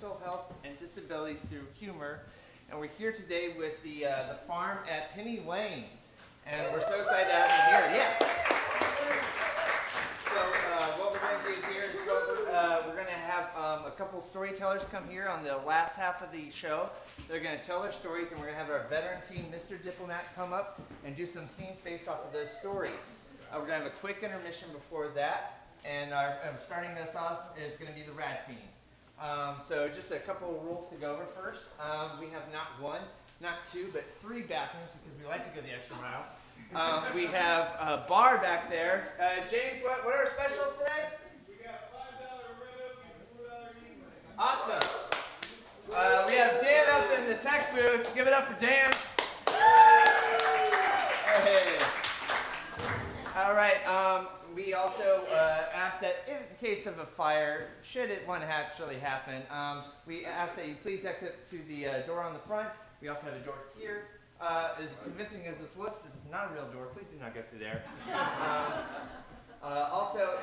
mental health and disabilities through humor. And we're here today with the farm at Penny Lane. And we're so excited to have you here. Yes. So what we're going to do here is we're going to have a couple storytellers come here on the last half of the show. They're going to tell their stories, and we're going to have our veteran team, Mr. Diplomat, come up and do some scenes based off of those stories. We're going to have a quick intermission before that. And starting this off is going to be the RAD team. So just a couple of rules to go over first. We have not one, not two, but 3 bathrooms because we like to go the extra mile. We have a bar back there. James, what are our specials today? We got $5 rib and $4 English. Awesome. We have Dan up in the tech booth. Give it up for Dan. Hey. All right. We also ask that in case of a fire, should one actually happen, we ask that you please exit to the door on the front. We also have a door here. As convincing as this looks, this is not a real door. Please do not go through there. Also,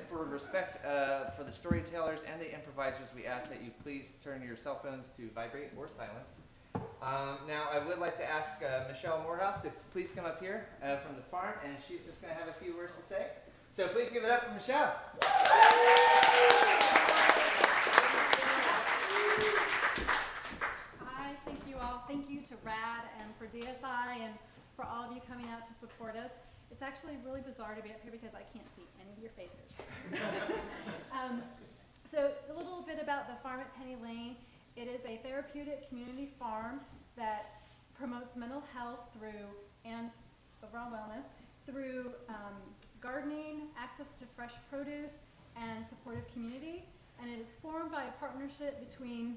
for respect for the storytellers and the improvisers, we ask that you please turn your cell phones to vibrate or silent. Now, I would like to ask Michelle Morehouse to please come up here from the farm, and she's just going to have a few words to say. So please give it up for Michelle. Hi, thank you all. Thank you to RAD and for DSI and for all of you coming out to support us. It's actually really bizarre to be up here because I can't see any of your faces. So a little bit about the farm at Penny Lane. It is a therapeutic community farm that promotes mental health and overall wellness through gardening, access to fresh produce, and supportive community. And it is formed by a partnership between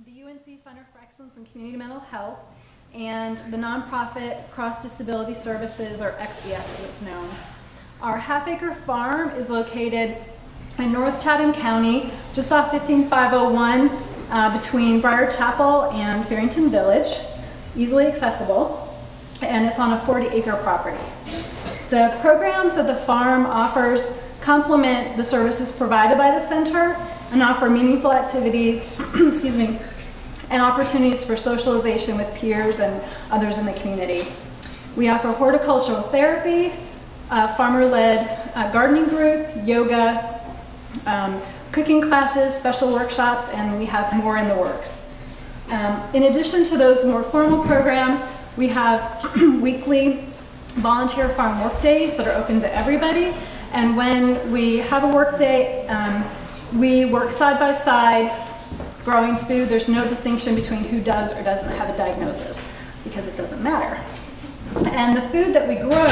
the UNC Center for Excellence in Community Mental Health and the nonprofit Cross Disability Services, or XDS as it's known. Our half-acre farm is located in North Chatham County, just off 15501, between Briar Chapel and Farrington Village, easily accessible, and it's on a 40-acre property. The programs that the farm offers complement the services provided by the center and offer meaningful activities excuse me, and opportunities for socialization with peers and others in the community. We offer horticultural therapy, farmer-led gardening group, yoga, cooking classes, special workshops, and we have more in the works. In addition to those more formal programs, we have weekly volunteer farm work days that are open to everybody. And when we have a work day, we work side by side growing food. There's no distinction between who does or doesn't have a diagnosis because it doesn't matter. And the food that we grow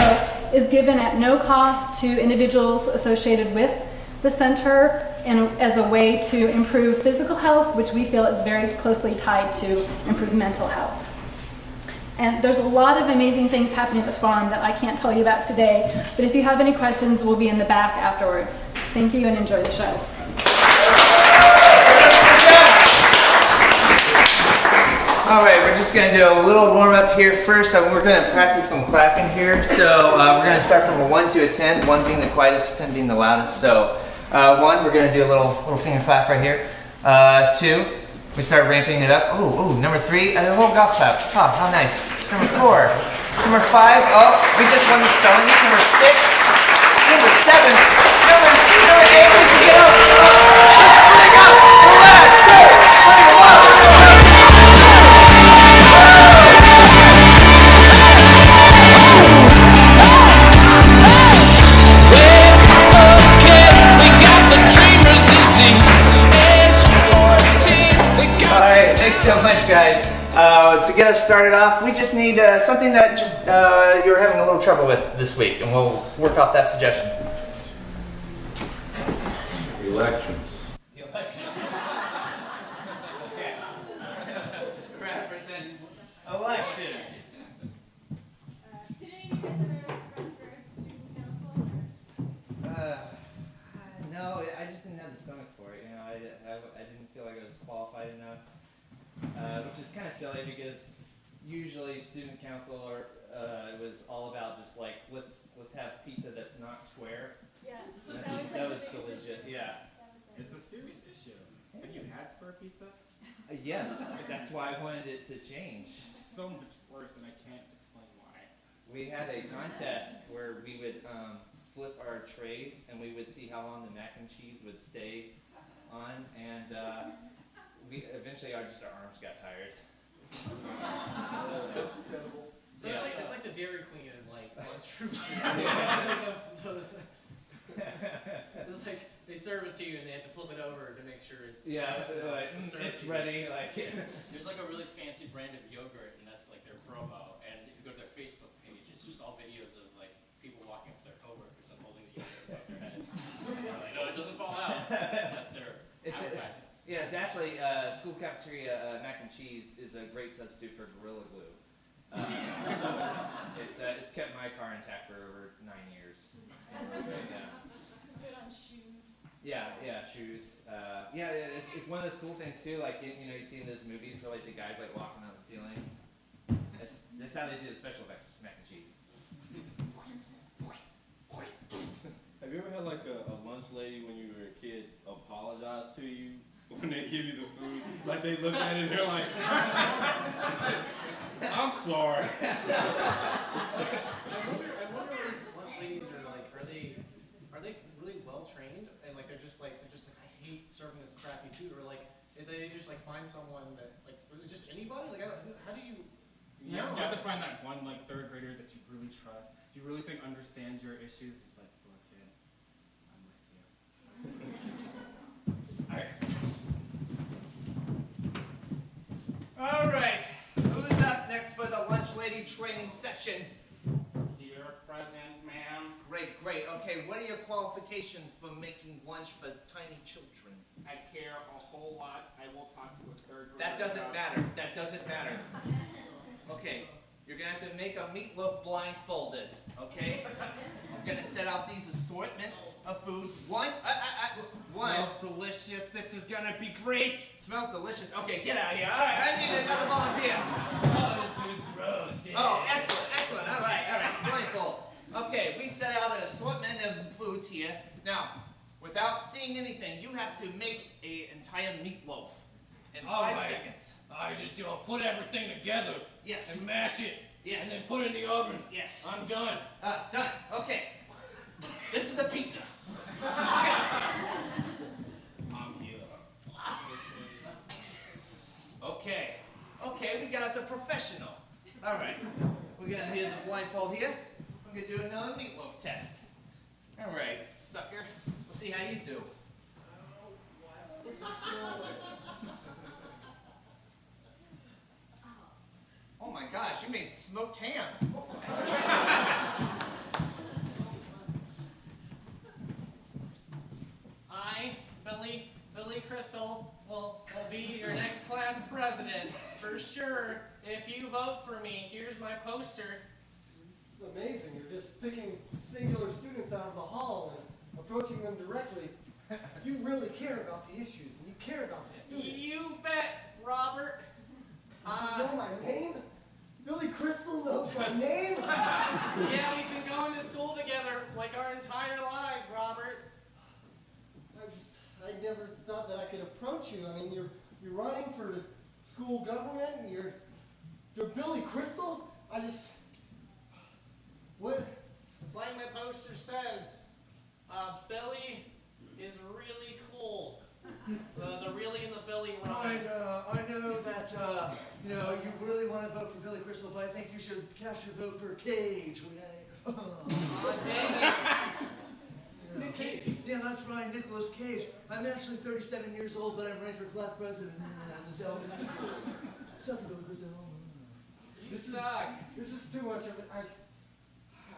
is given at no cost to individuals associated with the center and as a way to improve physical health, which we feel is very closely tied to improve mental health. And there's a lot of amazing things happening at the farm that I can't tell you about today, but if you have any questions, we'll be in the back afterwards. Thank you and enjoy the show. All right, we're just going to do a little warm up here first. We're going to practice some clapping here. So we're going to start from a 1 to a 10, 1 being the quietest, 10 being the loudest. So 1, we're going to do a little finger clap right here. 2, we start ramping it up. Ooh, number 3, a little golf clap. Oh, how nice. Number 4, number 5. Oh, we just won the spelling bee. Number 6, number 7, number 8. We should get up. There we go. Relax. So much, guys. To get us started off, we just need something that just you're having a little trouble with this week, and we'll work off that suggestion. Elections. The election. Okay. Represents election. Did any of you guys ever run for student council? No, I just didn't have the stomach for it. You know, I didn't feel like I was qualified enough. Which is kind of silly because usually student council was all about just like let's have pizza that's not square. Yeah. That was the legit. Yeah. It's a serious issue. Have you had square pizza? Yes, that's why I wanted it to change. It's so much worse, and I can't explain why. We had a contest where we would flip our trays and we would see how long the mac and cheese would stay on, and we eventually our arms got tired. So it's like the Dairy Queen and like lunchroom. It's like they serve it to you and they have to flip it over to make sure it's It's ready. Like There's like a really fancy brand of yogurt, and that's like their promo. And if you go to their Facebook page, it's just all videos of like people walking up to their coworkers and holding the yogurt above their heads. Like, no, it doesn't fall out. That's their advertising. Yeah, it's actually school cafeteria mac and cheese is a great substitute for Gorilla Glue. It's kept my car intact for over 9 years. Put on shoes. Yeah, shoes. It's one of those cool things too. Like you see in those movies where like the guys like walking on the ceiling. That's how they do the special effects of mac and cheese. Have you ever had like a lunch lady when you were a kid apologize to you when they give you the food? Like they look at it and they're like, I'm sorry. I wonder what these lunch ladies are like. Are they really well trained and like they're just like I hate serving this crappy food, or like if they just like find someone that like is it just anybody? Like how do you? You have to find that one like third grader that you really trust, you really think understands your issues. Just like, look, kid, I'm with you. All right, who's up next for the lunch lady training session? Here, present, ma'am. Great. Okay, what are your qualifications for making lunch for tiny children? I care a whole lot. I will talk to a third grader. That doesn't matter. Okay, you're gonna have to make a meatloaf blindfolded, okay? I'm gonna set out these assortments of food. One. Smells delicious. This is gonna be great. Smells delicious. Okay, get out of here. All right, I need another volunteer. Oh, this food's gross. Yeah. Oh, excellent. All right, blindfold. Okay, we set out an assortment of foods here. Now, without seeing anything, you have to make an entire meatloaf in 5 seconds. I just put everything together Yes. and mash it. Yes. And then put it in the oven. Yes. I'm done. Done. Okay. This is a pizza. I'm here. Okay, we got us a professional. All right. We're gonna do the blindfold here. We're gonna do another meatloaf test. All right, sucker. Let's see how you do. Oh my gosh, you made smoked ham. I, Billy Crystal, will be your next class president for sure. If you vote for me, here's my poster. It's amazing. You're just picking singular students out of the hall and approaching them directly. You really care about the issues, and you care about the students. You bet, Robert. You know my name? Billy Crystal knows my name? Yeah, we've been going to school together like our entire lives, Robert. I never thought that I could approach you. I mean, you're running for the school government, and you're Billy Crystal? What? It's like my poster says. Billy is really cool. The really and the Billy rhyme. I know that, you really want to vote for Billy Crystal, but I think you should cast your vote for Cage. Dang it. Nick Cage. Yeah, that's right, Nicolas Cage. I'm actually 37 years old, but I'm running for class president. Suck it, Billy Crystal. You suck. This is too much of it.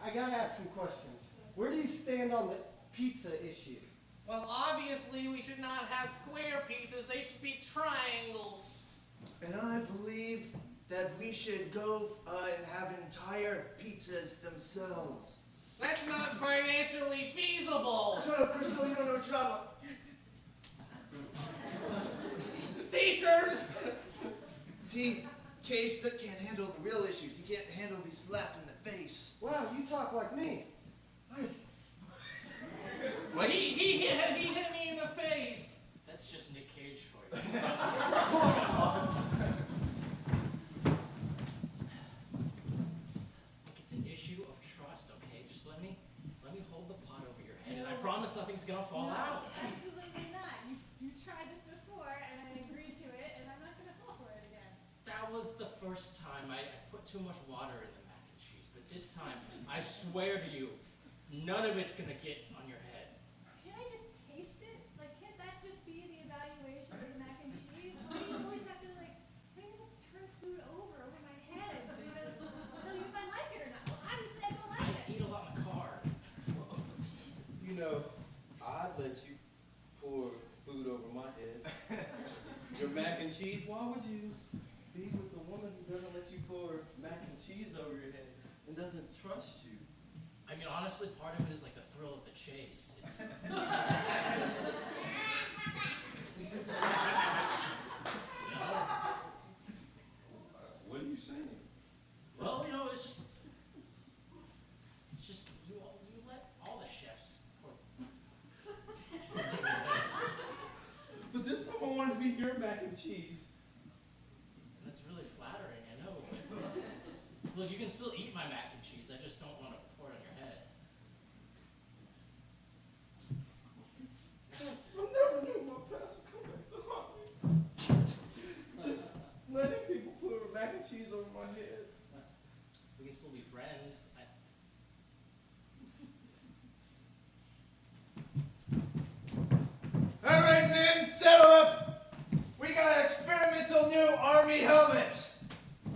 I gotta ask some questions. Where do you stand on the pizza issue? Well, obviously we should not have square pizzas. They should be triangles. And I believe that we should go and have entire pizzas themselves. That's not financially feasible. Shut up, Crystal, you don't know what you're talking about. Teacher! See, Cage can't handle the real issues. He can't handle being slapped in the face. Wow, you talk like me. Well, he hit me in the face. That's just Nick Cage Look, it's an issue of trust, okay? Just let me hold the pot over your head, and I promise nothing's gonna fall out. Absolutely not. You tried this before, and I agreed to it, and I'm not gonna fall for it again. That was the first time I put too much water in the mac and cheese, but this time, I swear to you, none of it's gonna get on your head. Can't I just taste it? Like, can't that just be the evaluation of the mac and cheese? Why do you always have to, like, why do you always have to turn food over my head? You know, tell you if I like it or not. Well, obviously I don't I like it. eat a lot in the car. You know, I'd let you pour food over my head. Your mac and cheese, why would you be with a woman who doesn't let you pour mac and cheese over your head and doesn't trust you? I mean, honestly, part of it is like the thrill of the chase. It's What are you saying? well, you know, it's just you let all the chefs pour. But this time I wanted to be your mac and cheese. That's really flattering, I know. Look, you can still eat my mac and cheese. I just don't want to pour it on your head. I never knew my past would come back to haunt me. Just letting people put mac and cheese over my head. We can still be friends. All right, men, settle up. We got an experimental new Army helmet.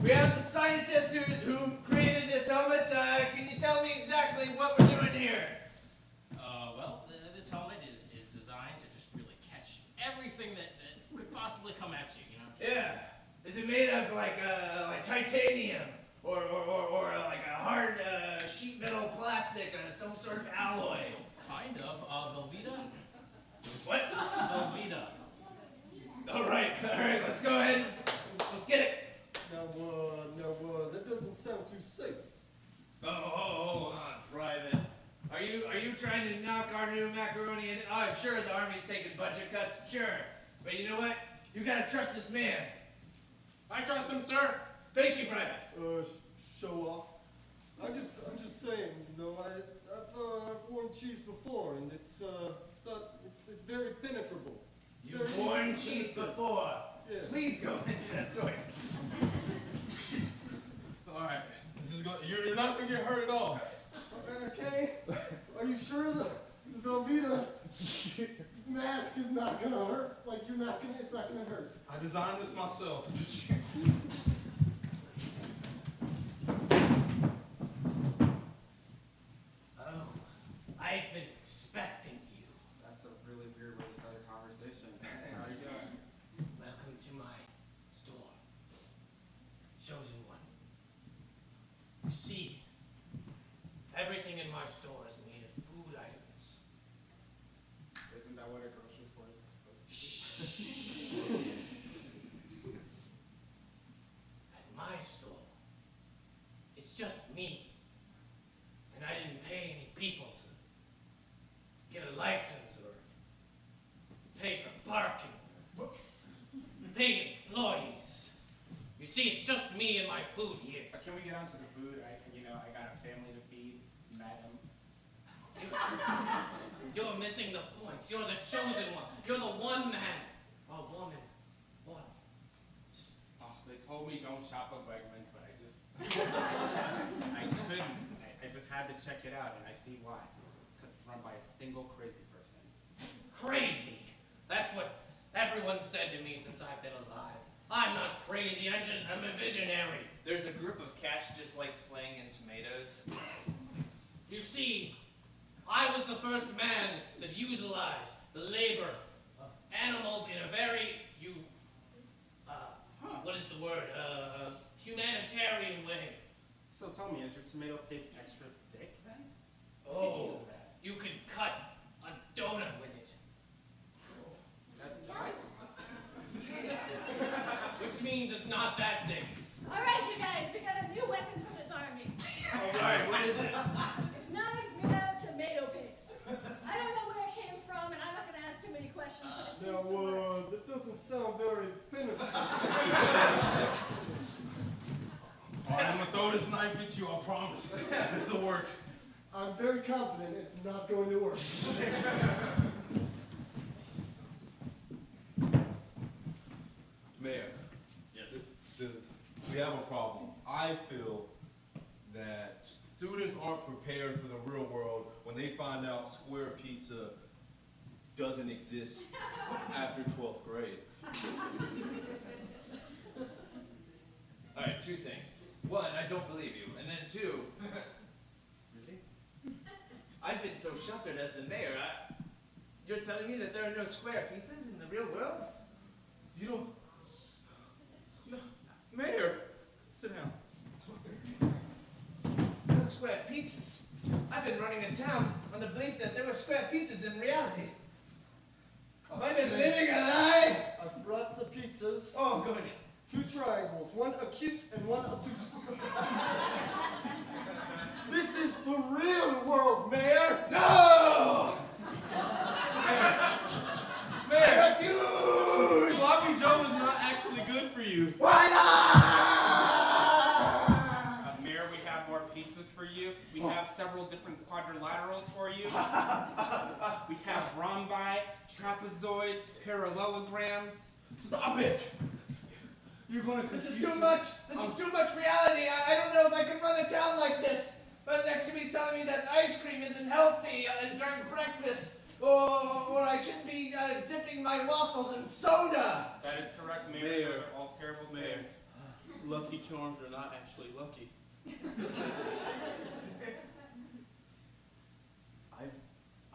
We have the scientist who created this helmet. Can you tell me exactly what we're doing here? Well, this helmet is designed to just really catch everything that could possibly come at you, you know? Yeah. Is it made of like titanium or like a hard sheet metal plastic, some sort of alloy? Kind of. Velveeta? What? Velveeta. All right, let's go ahead. Let's get it. Now, that doesn't sound too safe. Oh, hold on, Private. Are you trying to knock our new macaroni in? Oh, sure, the Army's taking budget cuts, sure. But you know what? You gotta trust this man. I trust him, sir. Thank you, Private. Show off. I'm just saying, you know, I've worn cheese before, and it's very penetrable. You've worn cheese before. Yeah. Please go into that story. All right, this is going. You're not gonna get hurt at all. Okay. Are you sure the Velveeta mask is not gonna hurt? Like it's not gonna hurt. I designed this myself. Oh, I've been expecting you. That's a really weird way to start a conversation. How are you doing? Welcome to my store. Chosen one. You see, everything in my store is made of food items. Isn't that what a grocery store is supposed to be? At my store, it's just me. And I didn't pay any people to get a license or pay for parking, pay employees. You see, it's just me and my food here. Can we get onto the food? I got a family to feed, madam. You're missing the points. You're the chosen one. You're the one man or woman. What? Oh, they told me don't shop at Wegmans, but I couldn't. I just had to check it out, and I see why. Because it's run by a single crazy person. Crazy. That's what everyone said to me since I've been alive. I'm not crazy. I'm a visionary. There's a group of cats just like playing in tomatoes. You see, I was the first man to utilize the labor of animals in a very, what is the word, humanitarian way. So tell me, is your tomato paste extra thick then? Oh, you could cut a donut with it. What? Which means it's not that thick. All right, you guys, we got a new weapon from this army. All right, what is it? It's knives made out of tomato paste. I don't know where it came from, and I'm not going to ask too many questions, but it seems to work. That doesn't sound this knife fits you, I promise. This will work. I'm very confident it's not going to work. Mayor. Yes. We have a problem. I feel that students aren't prepared for the real world when they find out square pizza doesn't exist after 12th grade. All right, two things. One, I don't believe you. And then two, really? I've been so sheltered as the mayor. You're telling me that there are no square pizzas in the real world? You don't... No, Mayor, sit down. No square pizzas. I've been running a town on the belief that there were square pizzas in reality. Have I been living a lie? I've brought the pizzas. Oh, good. 2 triangles, one acute and one obtuse. This is the real world, Mayor! No! Mayor! I refuse! Sloppy Joe is not actually good for you. Why not? Mayor, we have more pizzas for you. We have several different quadrilaterals for you. We have rhombi, trapezoids, parallelograms. Stop it! You're gonna This is confuse too me. much. This is too much reality. I don't know if I can run a town like this. But next to me telling me that ice cream isn't healthy during breakfast, or I shouldn't be dipping my waffles in soda. That is correct, Mayor. Mayor. Those are all terrible Mayor. names. Lucky Charms are not actually lucky.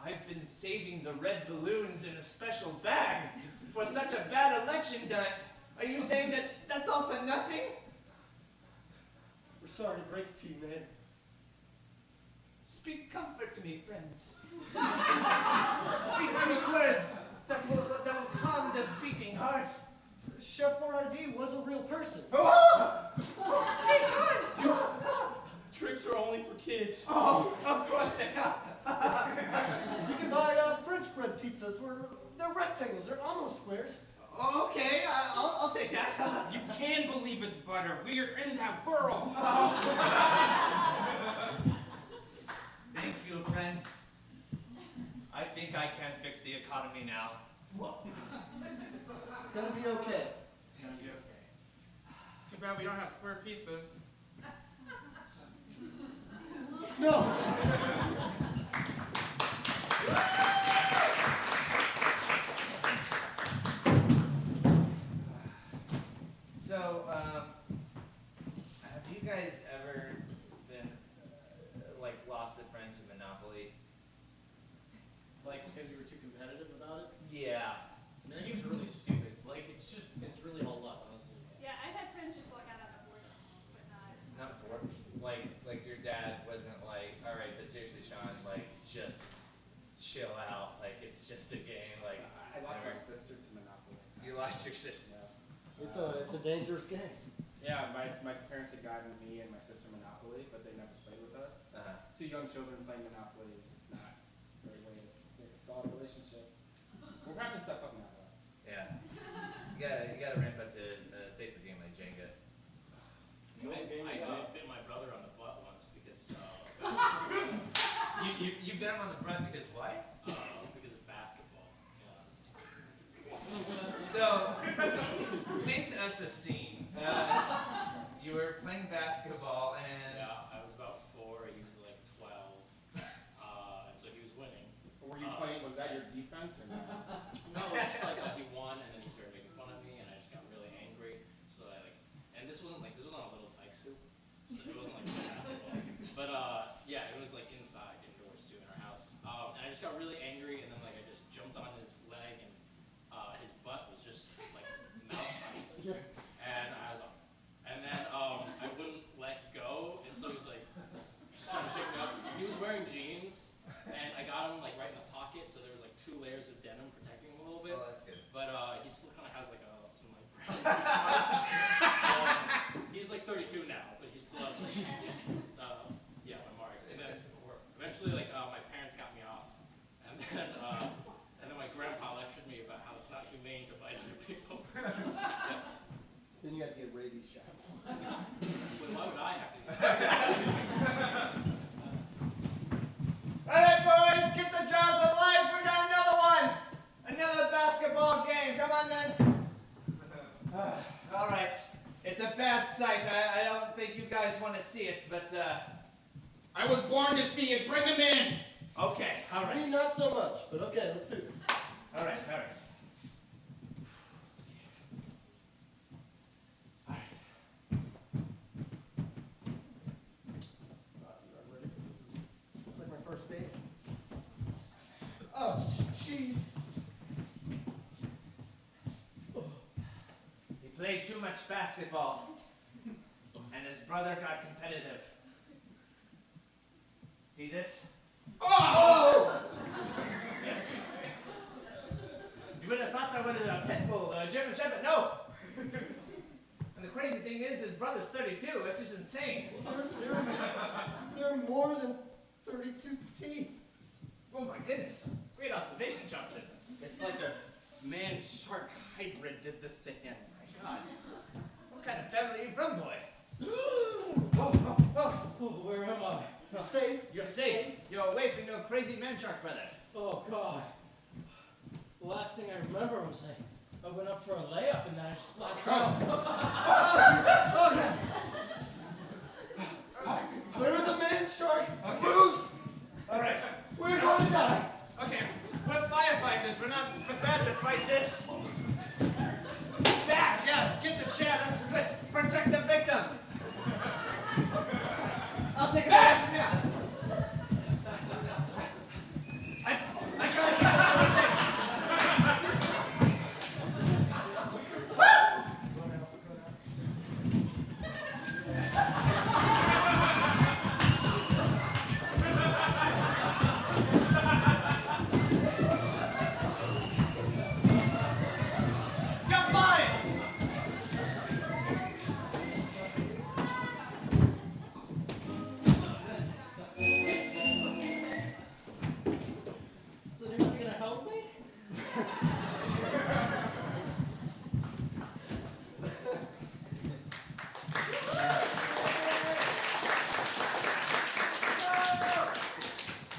I've been saving the red balloons in a special bag for such a bad election done. Are you saying that that's all for nothing? We're sorry to break it to you, man. Speak comfort to me, friends. Speak sweet words that will calm this beating heart. Chef RAD was a real person. Oh! Thank God! Tricks are only for kids. Oh, of course they are. You can buy French bread pizzas where they're rectangles, they're almost squares. Okay, I'll take that. You can believe it's butter. We are in that world. Thank you, friends. I think I can fix the economy now. It's gonna be okay. It's gonna be okay. Too bad we don't have square pizzas. No! So, have you guys ever been, like, lost a friend to Monopoly? Like, because you were too competitive about it? Yeah. I mean, that game's really stupid. Like, it's really all luck, honestly. Yeah, I've had friends just walk out on the board, but not. Not bored. Like your dad wasn't like, all right, but seriously, Sean, like, just chill out. Like, it's just a game. Like, I lost my sister to Monopoly. you lost your sister. Yes. It's a dangerous game. Yeah, my parents had gotten me and my sister Monopoly, but they never played with us. Two young children playing Monopoly is just not a very way to make a solid relationship. We're patching stuff up now, though. Yeah. You gotta ramp up to a safer game like Jenga. I bit my brother on the butt once because You bit him on the front because why? because of basketball. Yeah. So, paint us a scene. You were playing basketball and Yeah, I was about 4. He was like 12, and so he was winning. Or were you playing? Was that your defense or not? No, it's just like he won, and then he started making fun of me, and I just got really angry. So I and this wasn't on a little tyke scoop, so it wasn't like basketball. But yeah, it was like indoors too, in our house. And I just got really angry, and then I just jumped on his leg, and his butt was just like mouth sized. Yeah. And then I wouldn't let go, and so he was like trying to shake me up. He was wearing jeans, and I got him like right in the pocket, so there was like 2 layers of denim protecting him a little bit. well, that's good. But he still kind of has like some like brown marks. He's like 32 now, but he still has like yeah, my marks. And then eventually like my parents got me off, and then my grandpa lectured me about how it's not humane to bite other people. Yeah. Then you gotta get rabies shots. But why would I have to? bad sight. I don't think you guys want to see it, but I was born to see it. Bring him in. okay, all Me, right. not so much, but okay, let's do this. All right, all right. It's like my first date. Oh, jeez. He played too much basketball, and his brother got competitive. See this? Oh! Yes. You would have thought that was a pit bull, a German Shepherd. No! And the crazy thing is, his brother's 32. That's just insane. There are more than 32 teeth. Oh my goodness. Great observation, Johnson. It's like a man-shark hybrid did this to him. My God. What kind of family are you from, boy? Oh, where am I? You're safe. You're safe. You're away from your crazy man shark brother. Oh, God. The last thing I remember was I went up for a layup and then I just blacked out. There was a man shark. Okay. Moose. All right. We're going to die. Okay. We're firefighters. We're not prepared to fight this. Back. Yeah. Get the chair. That's good. Protect the victim. I'll take it back. Yeah. I gotta keep this safe. You're fine. Is anyone gonna help me?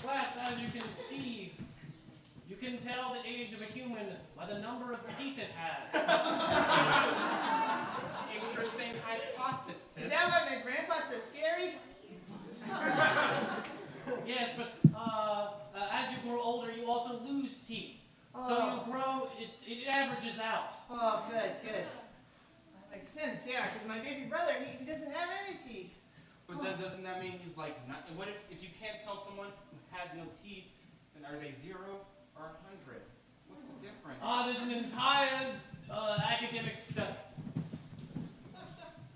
Class, as you can see, you can tell the age of a human by the number of teeth it has. Interesting hypothesis. Is that why my grandpa's so scary? Yes, but as you grow older, you also lose teeth. So you grow, it averages out. Oh, good, good. That makes sense, yeah, because my baby brother, he doesn't have any teeth. But then doesn't that mean he's like not? What if you can't tell someone who has no teeth, then are they 0 or 100? What's the difference? There's an entire academic study.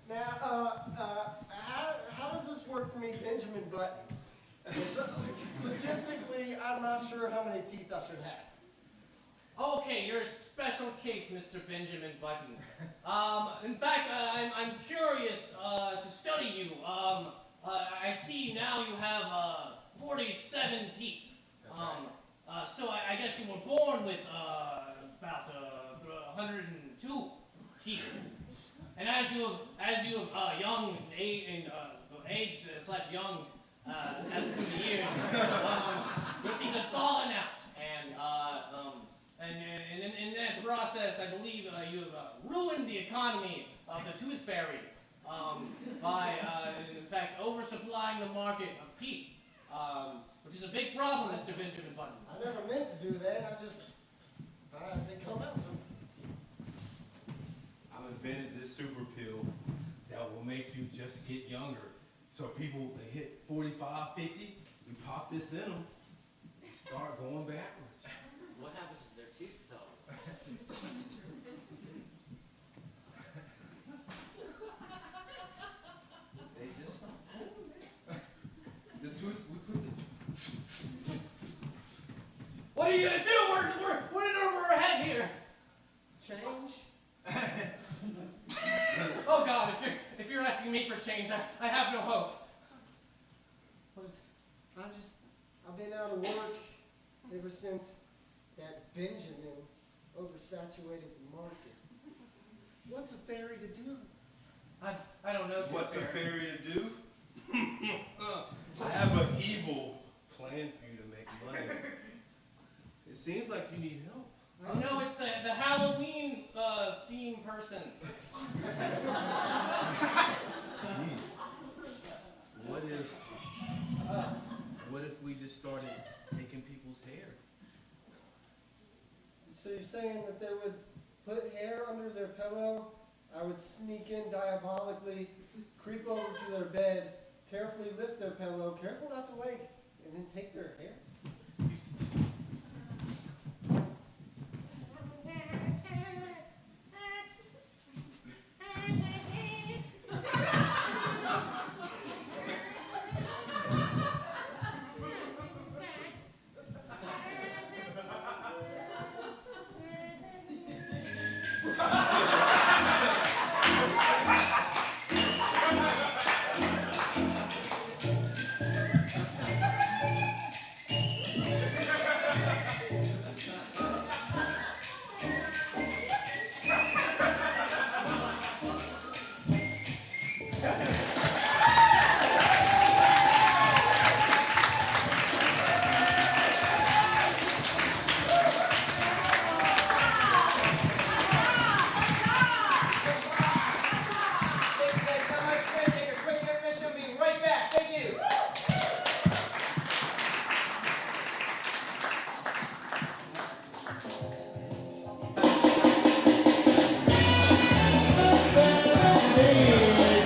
Now, how does this work for me, Benjamin Button? Logistically, I'm not sure how many teeth I should have. Okay, you're a special case, Mr. Benjamin Button. In fact, I'm curious to study you. I see now you have 47 teeth. So I guess you were born with about 102 teeth. And as you young age slash young as through the years, your teeth have fallen out, and in that process, I believe you have ruined the economy of the tooth fairy by, in fact, oversupplying the market of teeth, which is a big problem, Mr. Benjamin Button. I never meant to do that. They come out so. I've invented this super pill that will make you just get younger. So people, they hit 45, 50, we pop this in them, they start going backwards. What happens to their teeth, though? They just the tooth, we put the tooth. What are you gonna do? We're in over our head here. Change? Oh God, if you're asking me for change, I have no hope. What is I've been out of work ever since that Benjamin oversaturated the market. What's a fairy to do? I don't know. What's a fairy to do? I have an evil plan for you to make money. It seems like you need help. Oh, no, it's the Halloween theme person. you're saying that they would put hair under their pillow? I would sneak in diabolically, creep over to their bed, carefully lift their pillow, careful not to wake, and then take their hair?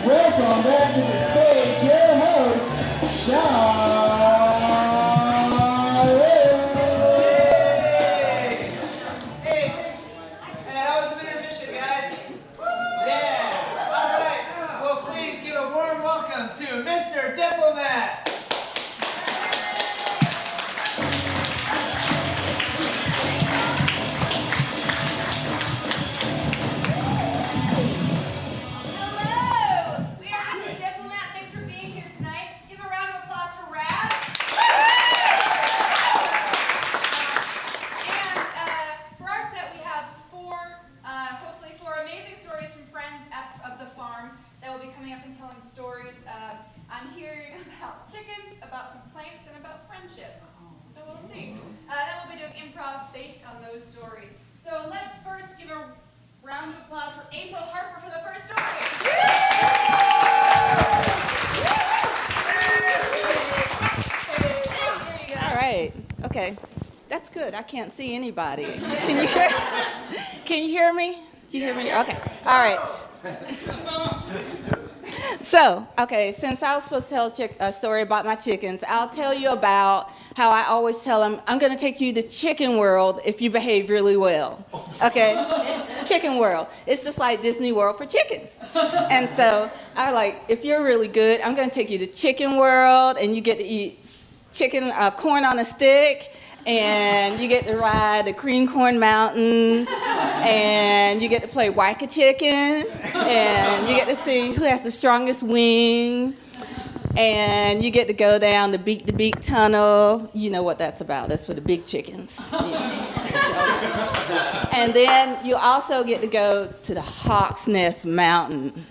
Welcome back to the stage, your host, Sean. Hey, how was the intermission, guys? Yeah. All right. Well, please give a warm welcome to Mr. Diplomat. Hello! We are Mr. Diplomat. Thanks for being here tonight. Give a round of applause for RAD. And for our set, we have hopefully four amazing stories from friends of the farm that will be coming up and telling stories. I'm hearing about chickens, about some plants, and about friendship. So we'll see. Then we'll be doing improv based on those stories. So let's first give a round of applause for April Harper for the first story. There you go. All right. Okay. That's good. I can't see anybody. Can you hear me? Can you hear me? Okay. All right. So, okay, since I was supposed to tell a story about my chickens, I'll tell you about how I always tell them, I'm going to take you to Chicken World if you behave really well. Okay? Chicken World. It's just like Disney World for chickens. And so I like, if you're really good, I'm going to take you to Chicken World, and you get to eat chicken, corn on a stick, and you get to ride the cream corn mountain, and you get to play whack a chicken, and you get to see who has the strongest wing, and you get to go down the beak to beak tunnel. You know what that's about. That's for the big chickens. Yeah. And then you also get to go to the Hawk's Nest Mountain.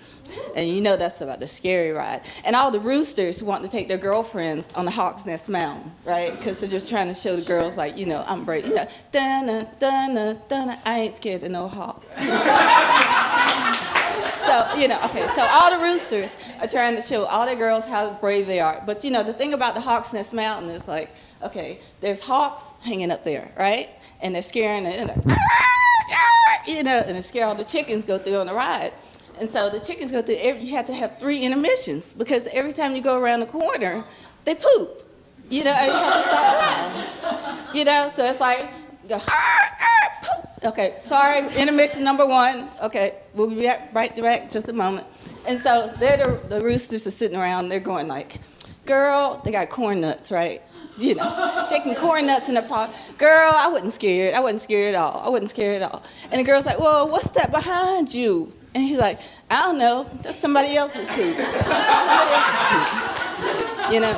And you know that's about the scary ride. And all the roosters want to take their girlfriends on the Hawk's Nest Mountain, right? Because they're just trying to show the girls, like, you know, I'm brave. You know, dun dun dun. I ain't scared of no hawk. So, you know, okay. So all the roosters are trying to show all the girls how brave they are. But, you know, the thing about the Hawk's Nest Mountain is like, okay, there's hawks hanging up there, right? And they're scaring, you know, and they scare all the chickens go through on the ride. And so the chickens go through, you have to have 3 intermissions because every time you go around the corner, they poop. You know, and you have to start around. You know, so it's like, go, poop. Okay, sorry, intermission number 1. Okay, we'll be right back just a moment. And so the roosters are sitting around, they're going like, girl, they got corn nuts, right? You know, shaking corn nuts in the pot. Girl, I wasn't scared. I wasn't scared at all. I wasn't scared at all. And the girl's like, well, what's that behind you? And she's like, I don't know. That's somebody else's poop. Somebody else's poop. You know?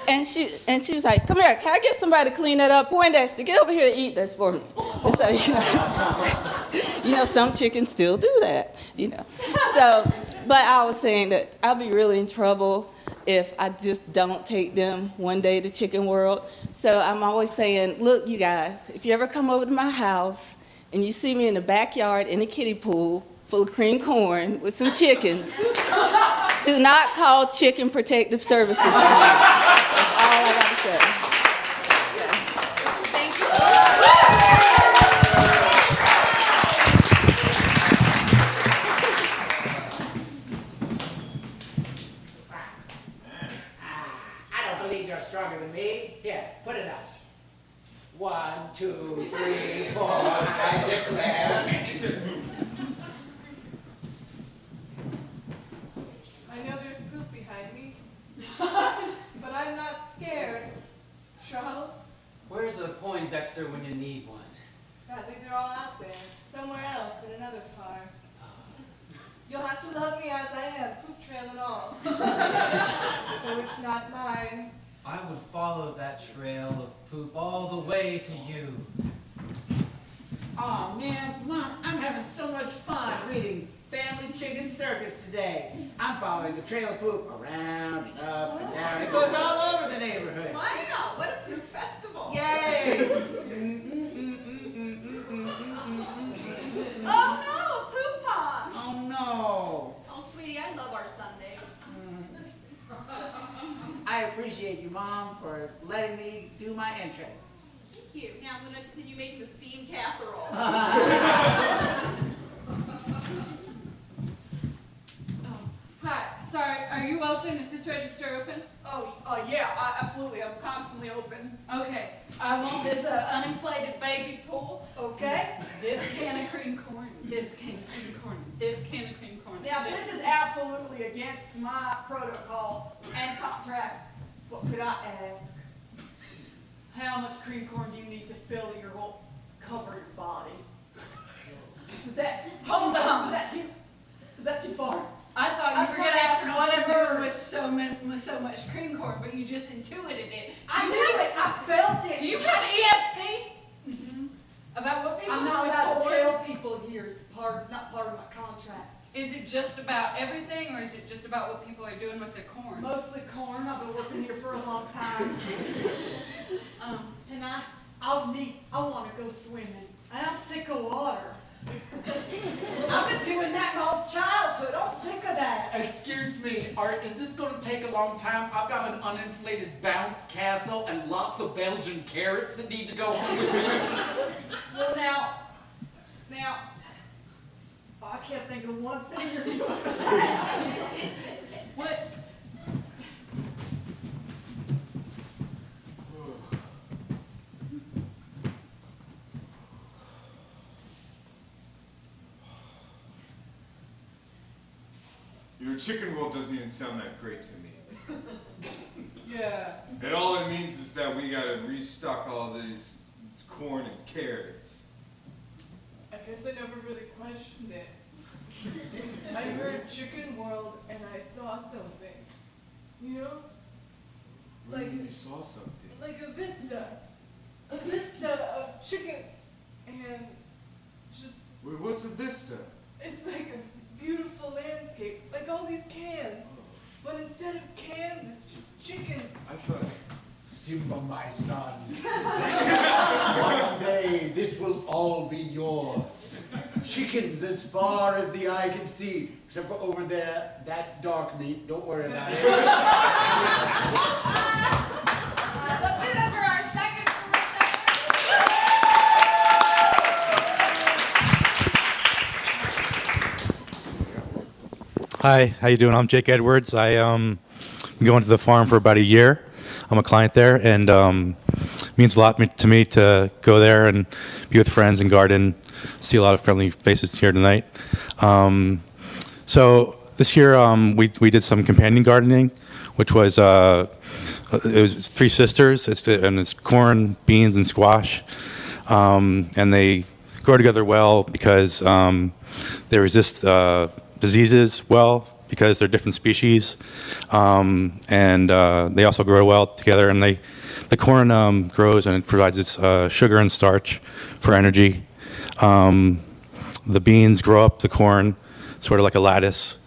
And she was like, come here. Can I get somebody to clean that up? Poindexter, get over here to eat this for me. And so, you know, some chickens still do that, you know. So, but I was saying that I'll be really in trouble if I just don't take them one day to Chicken World. So I'm always saying, look, you guys, if you ever come over to my house and you see me in the backyard in a kiddie pool full of cream corn with some chickens, do not call Chicken Protective Services. That's all I got to say. Thank you. you're stronger than me? Here, put it out. 1, 2, 3, 4, I declare. I know there's poop behind me, but I'm not scared. Charles? Where's a Poindexter when you need one? Sadly, they're all out there, somewhere else in another farm. You'll have to love me as I am, poop trail and all. Though it's not mine. I would follow that trail of poop all the way to you. Aw, man, Mom, I'm having so much fun reading Family Chicken Circus today. I'm following the trail of poop around and up and down. It goes all over the neighborhood. Wow, what a poop festival. Yay! Oh no, a poop pond. Oh, no. Oh, sweetie, I love our Sundays. I appreciate you, Mom, for letting me do my interest. Thank you. Now I'm going to continue making this bean casserole. Hi, sorry, are you open? Is this register open? Oh, yeah, absolutely. I'm constantly open. Okay, I want this uninflated baby pool. Okay. This can of cream corn, this can of cream corn, this can of cream corn. Now, this is absolutely against my protocol and contract. What could I ask? How much cream corn do you need to fill that your whole cover your body? Is that Hold on. Is that too far? I thought you I'm were trying gonna to ask ask whatever for with so much cream corn, but you just intuited it. I knew it. I felt it. Do you have ESP? Mm-hmm. About what people I'm do not with allowed to corn? tell people here. It's not part of my contract. Is it just about everything, or is it just about what people are doing with their corn? Mostly corn. I've been working here for a long time. And I want to go swimming. And I'm sick of water. I've been doing that my whole childhood. I'm sick of that. Excuse me, Art, is this going to take a long time? I've got an uninflated bounce castle and lots of Belgian carrots that need to go home with me. Well, now, I can't think of one thing you're doing. What? Your chicken roll doesn't even sound that great to me. Yeah. And all it means is that we gotta restock all this corn and carrots. I guess I never really questioned it. I heard Chicken World and I saw something. You know? Really, you saw something. Like a vista. A vista of chickens. And just, Wait, what's a vista? it's like a beautiful landscape. Like all these cans. But instead of cans, it's just chickens. I thought... Simba, my son. One day, this will all be yours. Chickens as far as the eye can see. Except for over there, that's dark meat. Don't worry about it. Let's give it up for our second Hi, how you doing? I'm Jake Edwards. Been going to the farm for about a year. I'm a client there, and it means a lot to me to go there and be with friends and garden. See a lot of friendly faces here tonight. So this year we did some companion gardening, which was it was 3 sisters. It's corn, beans, and squash, and they grow together well because they resist diseases well because they're different species, and they also grow well together. And the corn grows and it provides its sugar and starch for energy. The beans grow up the corn, sort of like a lattice,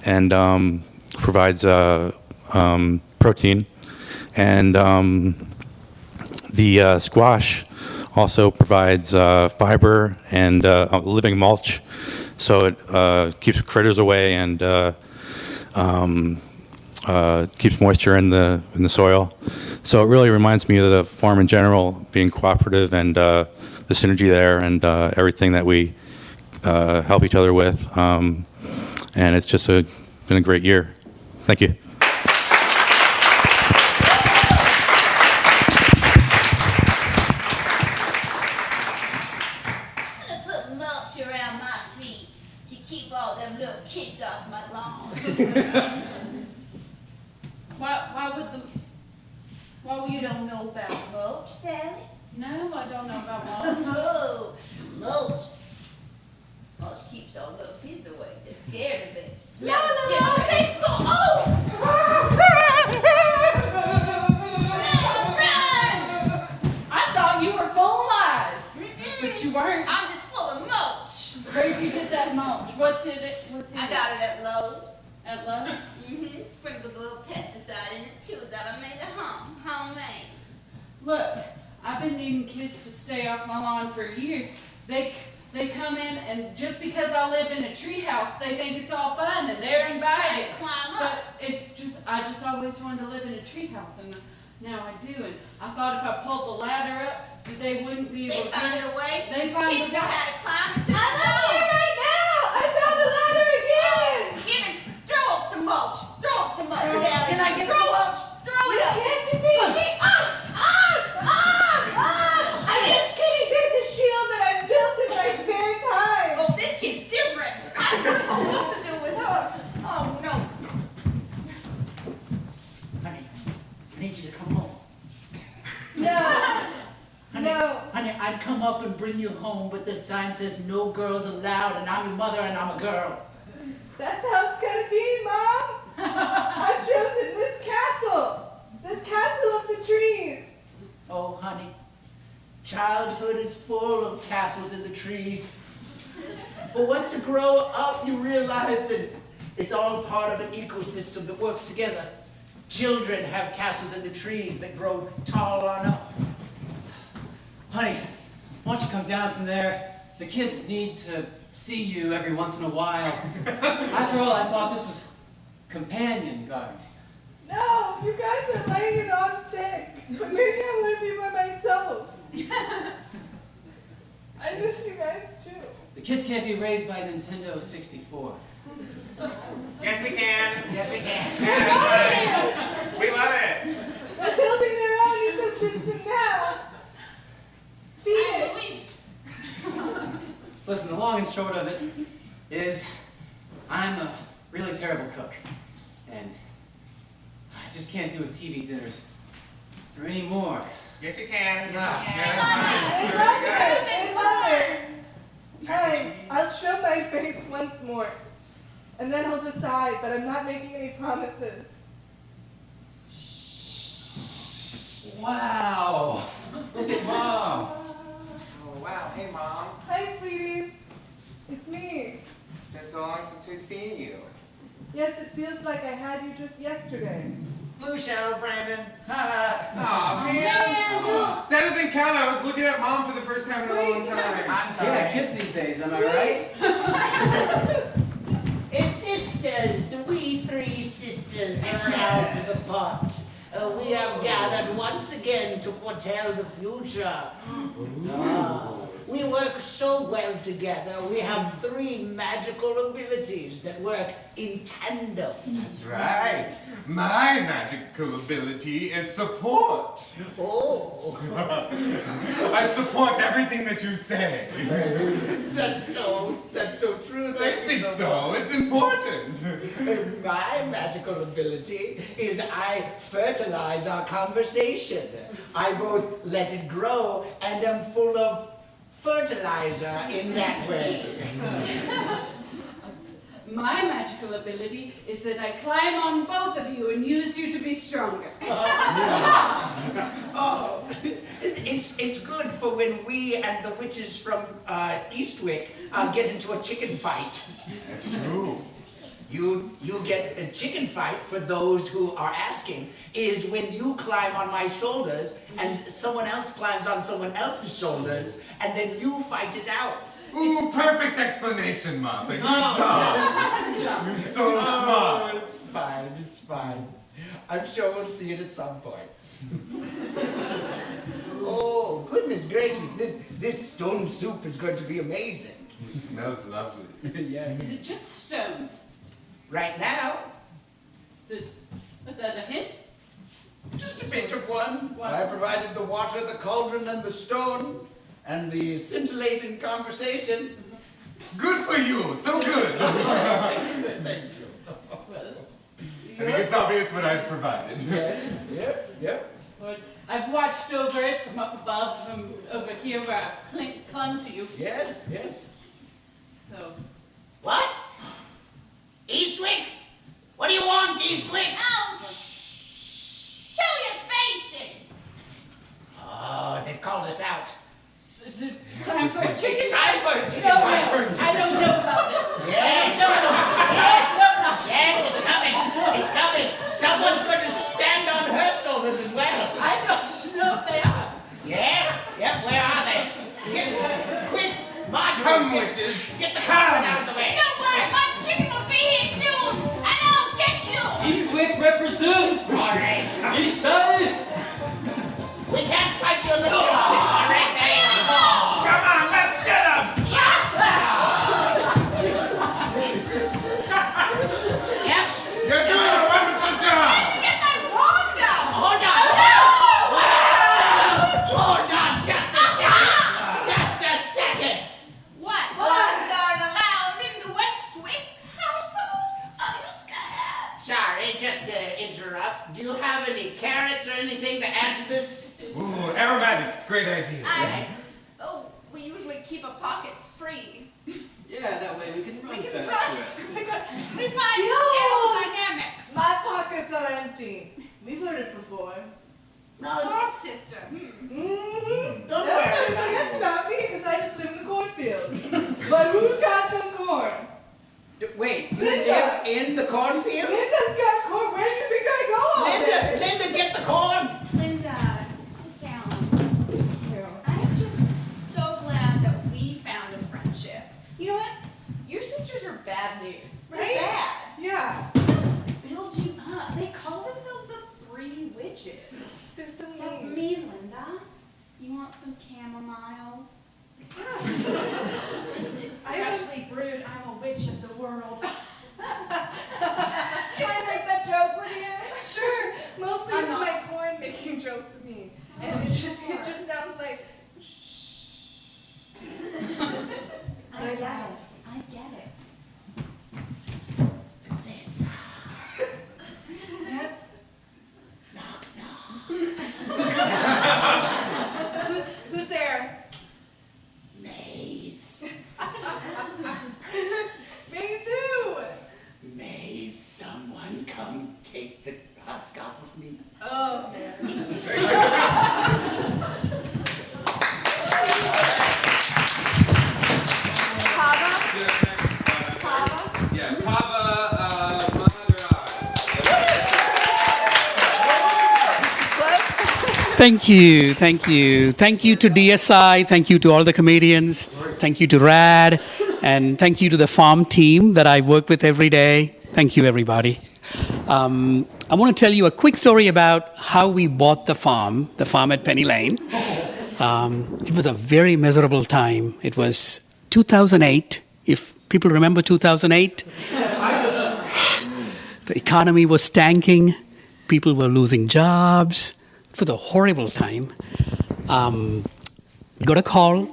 and provides protein. And the squash also provides fiber and living mulch, so it keeps critters away and keeps moisture in the soil. So it really reminds me of the farm in general, being cooperative and the synergy there and everything that we help each other with. And it's just been a great year. Thank you. At Lowe's? Mm-hmm. Sprinkled a little pesticide in it too. That I made at home. Homemade. Look, I've been needing kids to stay off my lawn for years. They come in, and just because I live in a treehouse, they think it's all fun and they're invited. Climb up. But I just always wanted to live in a treehouse, and now I do. And I thought if I pulled the ladder up, that they wouldn't be able to find get a way. They find Kids a know way. how to climb. It's in I'm the up here right now. I found the ladder again. Give it. Throw up some mulch. Throw up some mulch, Sally. Can I get throw some up? Throw it up. Can't get me. I'm just kidding. There's a shield that I built in my spare time. Oh, this kid's different. I don't know what to do with her. Oh no. Honey, I need you to come home. No. Honey, I'd come up and bring you home, but the sign says no girls allowed, and I'm your mother and I'm a girl. That's how it's gonna be, Mom. I've chosen this castle. This castle of the trees. Oh, honey, childhood is full of castles in the trees. But once you grow up, you realize that it's all part of an ecosystem that works together. Children have castles in the trees that grow tall on up. Honey, why don't you come down from there? The kids need to see you every once in a while. After all, I thought this was companion gardening. No, you guys are laying it on thick. But maybe I want to be by myself. I miss you guys too. The kids can't be raised by Nintendo 64. Yes, we can. Yes, we can. We love it. They're building their own ecosystem now. Feed it. Listen, the long and short of it is I'm a really terrible cook. And I just can't do with TV dinners for any more. Yes, you can. Hey, Mother. Hey, I'll show my face once more. And then I'll decide, but I'm not making any promises. Wow. Look at Mom. Oh, wow. Hey, Mom. Hi, sweeties. It's me. It's been so long since we've seen you. Yes, it feels like I had you just yesterday. Blue shell, Brandon. Aw, man. That doesn't count. I was looking at Mom for the first time in a long time. I'm sorry. Yeah, kids these days, am I right? It's sisters. We three sisters around the pot. We have gathered once again to foretell the future. We work so well together. We have 3 magical abilities that work in tandem. That's right. My magical ability is support. Oh. I support everything that you say. That's so true. I think so. It's important. My magical ability is I fertilize our conversation. I both let it grow and am full of fertilizer in that way. My magical ability is that I climb on both of you and use you to be stronger. Oh, it's good for when we and the witches from Eastwick get into a chicken fight. That's true. You get a chicken fight, for those who are asking, is when you climb on my shoulders and someone else climbs on someone else's shoulders and then you fight it out. Ooh, perfect explanation, Martha. Good job. You're so smart. It's fine. I'm sure we'll see it at some point. Oh, goodness gracious, this stone soup is going to be amazing. It smells lovely. Yes. Is it just stones? Right now, Was that a hint? just a bit of one. What? I provided the water, the cauldron, and the stone, and the scintillating conversation. Good for you. So good. Thank you. Well, I think it's obvious what I've provided. Yes, yep. But I've watched over it from up above, from over here where I've clung to you. Yes. So, What? Eastwick? What do you want, Eastwick? Oh, show your faces. Oh, they've called us out. is it time for a chicken? It's time for a chicken No, fight. I don't know about this. Yes. No. Yes, it's coming. It's coming. Someone's going to stand on her shoulders as well. I don't know if they are. Yeah? Yep, where are they? Get, quick, Marjorie. Come, witches. Get the carpet out of the way. Don't worry, my chicken will be here soon, and I'll get you. East Wick represent. All right. East side. We can't fight you in the shop. All right, there you go. Come on, let's get him! Yep. You're doing a wonderful job! Get my wand down. Hold on. Hold on just a second. Just a second. What? Wands aren't allowed in the Westwick household. Are you scared? Sorry, just to interrupt. Do you have any carrots or anything to add to this? Ooh, aromatics, great idea. Oh, we usually keep our pockets free. Yeah, that way we can run We can fast run. to it. We find aerodynamics. My pockets are empty. We've heard it before. Fourth sister. Mm-hmm. Don't worry about it. That's about me because I just live in the cornfield. But who's got some corn? Wait, you Linda. live in the cornfield? Linda's got corn. Where do you think I go all day? Linda, get the corn. Linda, sit down. I'm just so glad that we found a friendship. You know what? Your sisters are bad news. They're Right? bad. Yeah. Build you up. They call themselves the Three Witches. They're so mean. That's me, Linda. You want some chamomile? Freshly brewed, I'm a witch of the world. Can I make that joke with you? Sure. Mostly I'm it's not. my corn making jokes with me. And it just sounds like. I get it. I get it. Yes. Who's there? Maze. Maze who? May someone come take the husk off of me? Oh, man. Tava? Yeah, Tava, Mother Thank you, thank you. Thank you to DSI, thank you to all the comedians, thank you to RAD, and thank you to the farm team that I work with every day. Thank you, everybody. I want to tell you a quick story about how we bought the farm at Penny Lane. It was a very miserable time. It was 2008, if people remember 2008. The economy was tanking, people were losing jobs. It was a horrible time. We got a call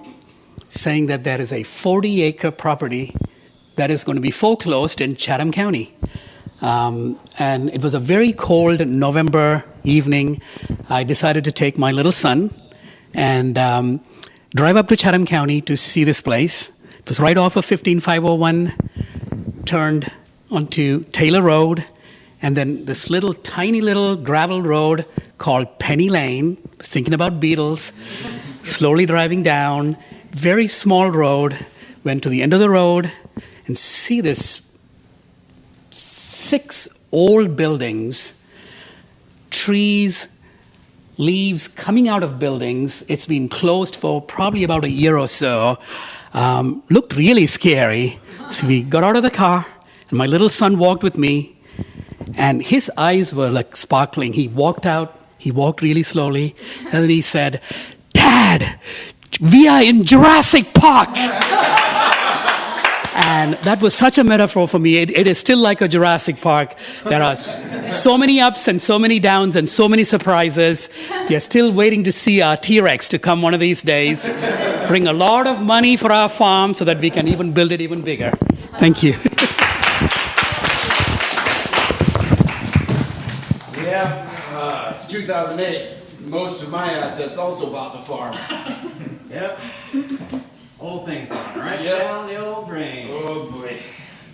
saying that there is a 40-acre property that is going to be foreclosed in Chatham County. And it was a very cold November evening. I decided to take my little son and drive up to Chatham County to see this place. It was right off of 15501, turned onto Taylor Road, and then this little tiny little gravel road called Penny Lane. I was thinking about Beatles, slowly driving down, very small road, went to the end of the road and see this 6 old buildings, trees, leaves coming out of buildings. It's been closed for probably about a year or so. Looked really scary. So we got out of the car and my little son walked with me. And his eyes were like sparkling. He walked out, he walked really slowly, and then he said, "Dad, we are in Jurassic Park." And that was such a metaphor for me. It is still like a Jurassic Park. There are so many ups and so many downs and so many surprises. We are still waiting to see our T-Rex to come one of these days, bring a lot of money for our farm so that we can even build it even bigger. Thank you. Yeah, it's 2008. Most of my assets also bought the farm. Yep. Old things gone, right Yep. down the old drain. Oh boy.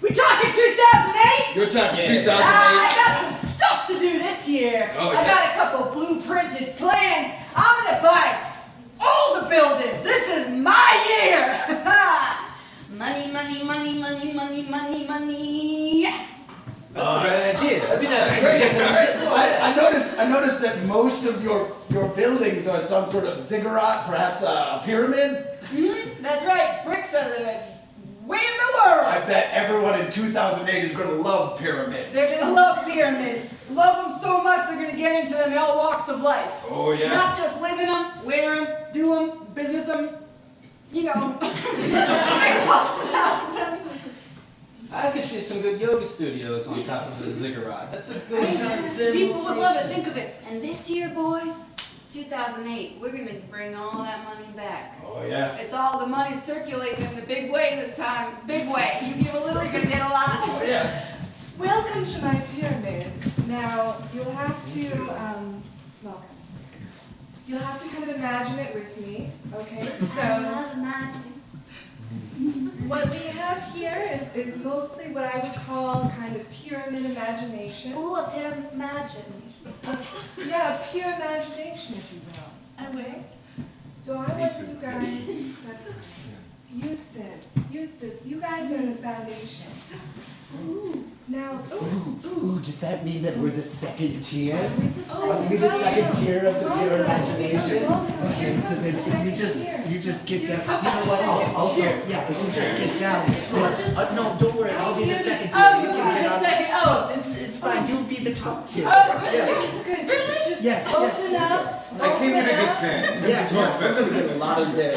We talking 2008? You're talking Yeah. 2008. I got some stuff to do this year. Oh, I yeah. got a couple blueprinted plans. I'm gonna buy all the buildings. This is my year. Money, money, money, money, money, money, money. That's the right idea. That's great. I noticed that most of your buildings are some sort of ziggurat, perhaps a pyramid. That's right, bricks are the way of the world. I bet everyone in 2008 is going to love pyramids. They're gonna love pyramids. Love them so much they're gonna get into them in all walks of life. Oh, yeah. Not just live in them, wear them, do them, business them, you know. Make puzzles out of them. I could see some good yoga studios on top of the ziggurat. That's a good kind of People would love it, think of it. And this year, boys, 2008, we're gonna bring all that money back. Oh, yeah. It's all the money circulating in a big way this time. Big way. You give a little, you're gonna get a lot. Oh, yeah. Welcome to my pyramid. Now, you'll have to, welcome. You'll have to kind of imagine it with me, okay? So, I love imagining. what we have here is mostly what I would call kind of pyramid imagination. Ooh, a pyramid imagination. Yeah, pure imagination, if you will. Okay. So I want you guys, let's use this. You guys are the foundation. Ooh, now, Ooh, does that mean that we're the second tier? Oh, Are we the second tier of the pure welcome. imagination? Welcome. Okay, so then you just get down. You know what? Also, yeah, if you just get down. No, don't worry. I'll be the second tier. Oh, You you'll can be get the on. second. No, Oh, it's fine. You'll be the top tier. oh, Yeah. it's good. Just Yes, yeah. open up. I came in a Open good up. stand. Yes, yes. I'm gonna get a lot of that.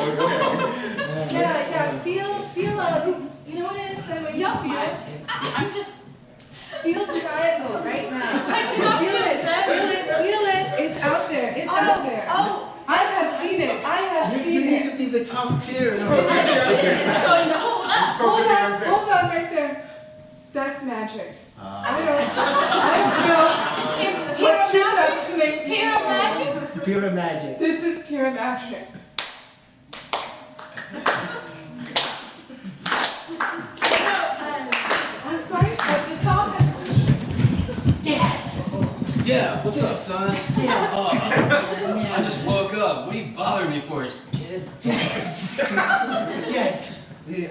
Yeah, feel, you know what it is that when you feel it, I'm just, feel the triangle right now. I do not Feel it, feel it, it's out there, it's out there. Oh, I have seen it, I have You seen need it. to be the top tier. It's going to hold up. Focusing on Hold on right there. That's magic. I don't know what you guys make me Pure magic? Pure magic. This is pure magic. I'm sorry, but the top has a question. Dad. Yeah, what's up, son? Dad. I just woke up. What are you bothering me for, kid? Dad,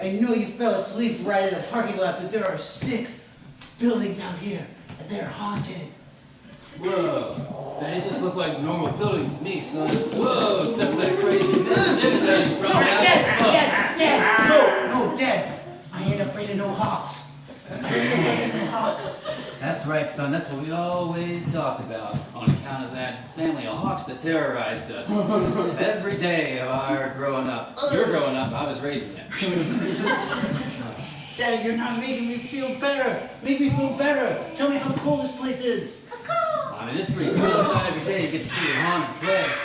I know you fell asleep right in the parking lot, but there are 6 buildings out here, and they're haunted. Whoa, they just look like normal buildings to me, son. Whoa, except for that crazy imitating from No, down. Dad, no, Dad. I ain't afraid of no hawks. I ain't afraid of no hawks. That's right, son. That's what we always talked about on account of that family of hawks that terrorized us. Every day of our growing up. You're growing up, I was raising it. Dad, you're not making me feel better. Make me feel better. Tell me how cool this place is. I mean, it's pretty cool. It's not every day you get to see a haunted place.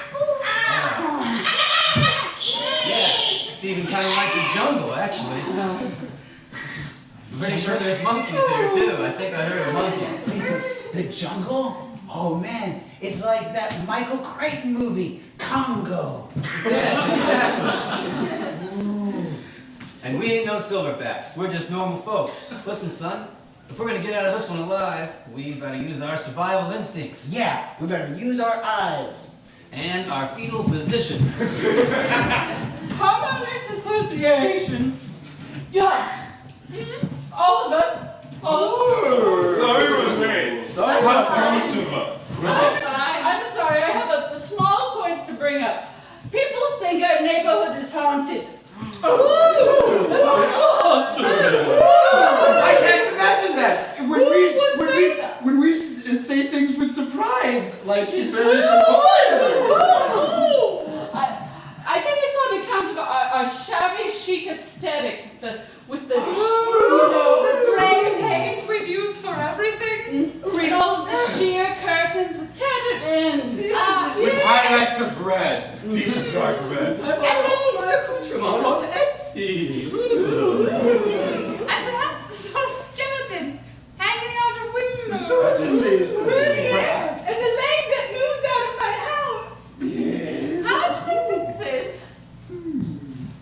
Yeah, it's even kind of like the jungle, actually. I'm pretty sure there's monkeys here, too. I think I heard a monkey. The jungle? Oh, man. It's like that Michael Crichton movie, Congo. Yes, exactly. And we ain't no silverbacks. We're just normal folks. Listen, son. If we're gonna get out of this one alive, we better use our survival instincts. Yeah, we better use our eyes. And our fetal positions. Homeowners Association. Yeah. All of us. Sorry we're late. Sorry about most of us. I'm sorry, I have a small point to bring up. People think our neighborhood is haunted. I can't imagine that. When we say things with surprise, like it's very surprising. I think it's on account of our shabby chic aesthetic, with the, The plain paint we've used for everything. with all of the sheer curtains with tattered ends. With highlights of red, deep dark red. And then accoutrement on Etsy. and perhaps those skeletons hanging out of windows. Certainly, Yes. And the lane that moves out of my house. How do they think this?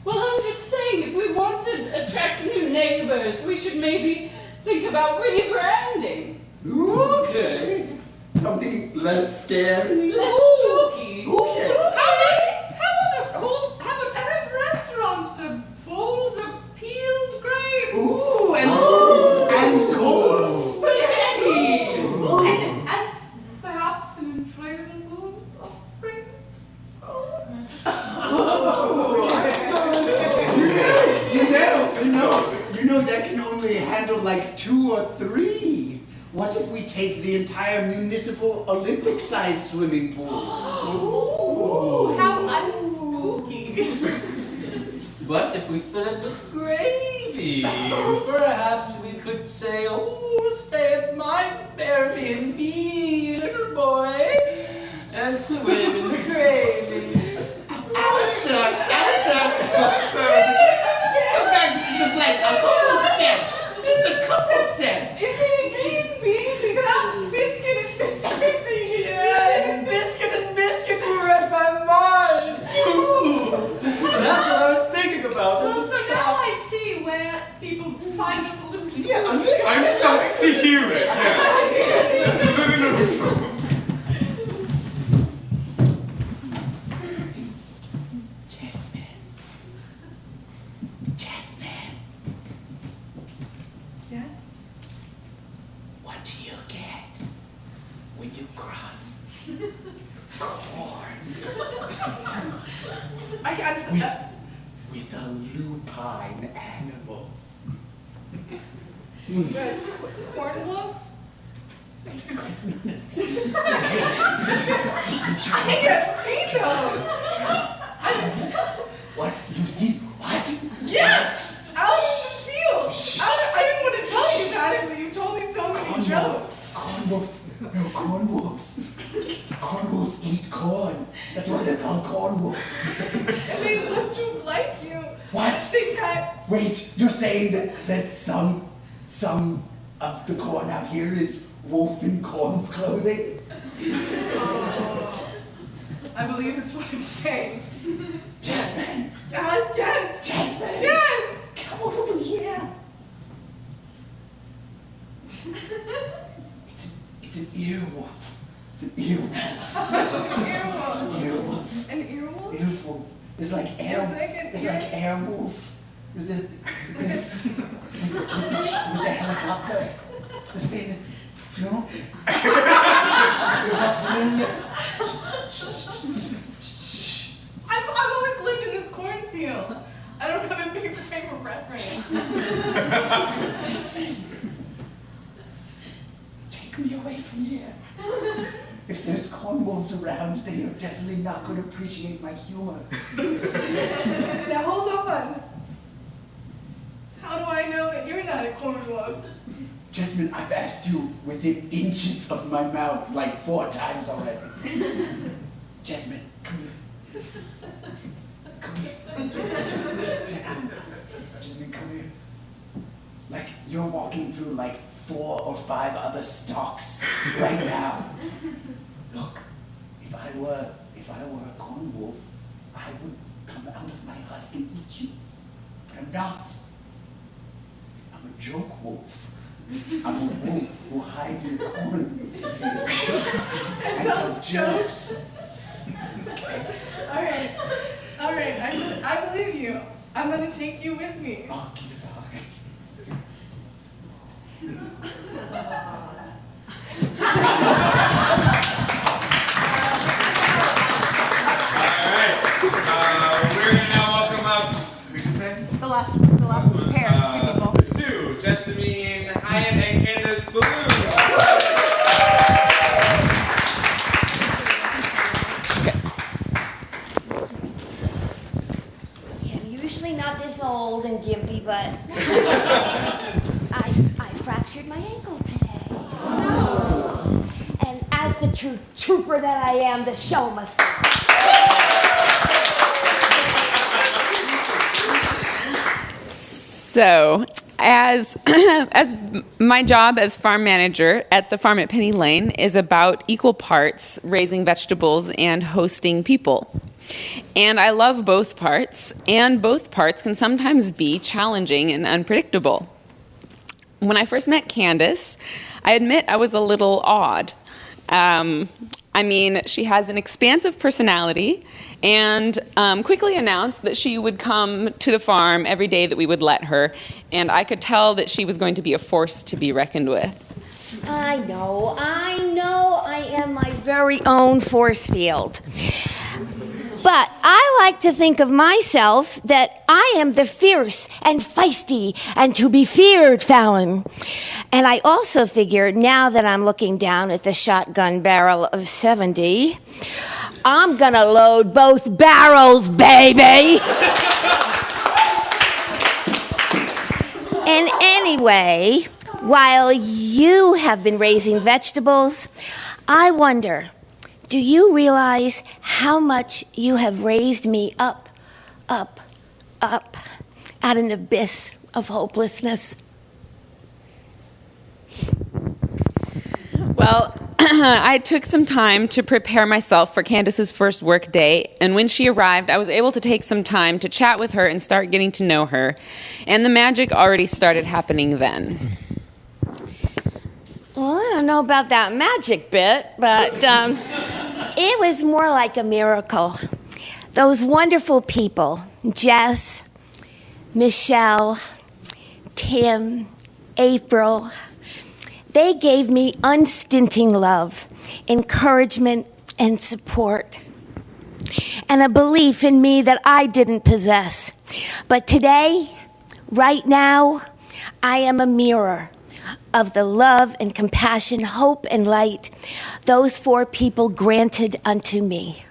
Well, I'm just saying, if we want to attract new neighbors, we should maybe think about rebranding. Okay. Something less scary. Less spooky. Okay. How about every restaurant serves bowls of peeled grapes? Ooh, and gold. But you can't take the entire municipal Olympic-sized swimming pool. Ooh, how unspooky. But if we fill it with gravy, perhaps we could say, oh, stay at my Airbnb, little boy, and swim in the gravy. Alistair! Go back just like a couple of steps. Just a couple of steps. Is it a B&B? Because biscuit and biscuit being Yes, biscuit and biscuit were read my mind. Ooh, that's what I was thinking about. Well, so now I see where people find us a little I'm starting to hear it. Yeah. It's a little overtone. Jasmine, Yes? what do you get when you cross corn with a lupine animal? corn wolf? I have seen those. What? You see what? Yes! Out in the field. I didn't want to tell you about it, but you told me so many jokes. Corn wolves. No, corn wolves. Corn wolves eat corn. That's why they're called corn wolves. And they look just like you. What? I think Wait, you're saying that some of the corn out here is wolf in corn's clothing? I believe it's what I'm saying. Jasmine! Yes! Jasmine! Yes! Come on over here! It's an earwolf. It's an earwolf. An earwolf. Earwolf. An earwolf? Earwolf. It's like airwolf. With the helicopter. The famous, no? You're not familiar? I've always lived in this cornfield. I don't have a big frame of reference. Jasmine, take me away from here. If there's corn wolves around, they are definitely not going to appreciate my humor. Now hold on. How do I know that you're not a corn wolf? Jasmine, I've asked you within inches of my mouth like 4 times already. Jasmine, come here. Come here. Jasmine, come here. Like you're walking through like 4 or 5 other stalks right now. Look, if I were a corn wolf, I would come out of my husk and eat you. But I'm not. I'm a joke wolf. I'm a wolf who hides in corn and tells jokes. Okay. All right. I believe you. I'm gonna take you with me. Oh, give us a hug. We're gonna now welcome up, who'd you say? The last two parents, 2 people. 2, Jessamine, Hyatt, and Candace Balloon. I'm usually not this old and gimpy, but I fractured my ankle today. And as the true trooper that I am, the show must go. So, as my job as farm manager at the farm at Penny Lane is about equal parts raising vegetables and hosting people. And I love both parts, and both parts can sometimes be challenging and unpredictable. When I first met Candace, I admit I was a little awed. She has an expansive personality and quickly announced that she would come to the farm every day that we would let her, and I could tell that she was going to be a force to be reckoned with. I know, I am my very own force field. But I like to think of myself that I am the fierce and feisty and to be feared Fallon. And I also figure now that I'm looking down at the shotgun barrel of 70, I'm gonna load both barrels, baby. And anyway, while you have been raising vegetables, I wonder, do you realize how much you have raised me up out an abyss of hopelessness? Well, I took some time to prepare myself for Candace's first work day, and when she arrived, I was able to take some time to chat with her and start getting to know her, and the magic already started happening then. Well, I don't know about that magic bit, but it was more like a miracle. Those wonderful people, Jess, Michelle, Tim, April, they gave me unstinting love, encouragement, and support, and a belief in me that I didn't possess. But today, right now, I am a mirror of the love and compassion, hope and light those 4 people granted unto me.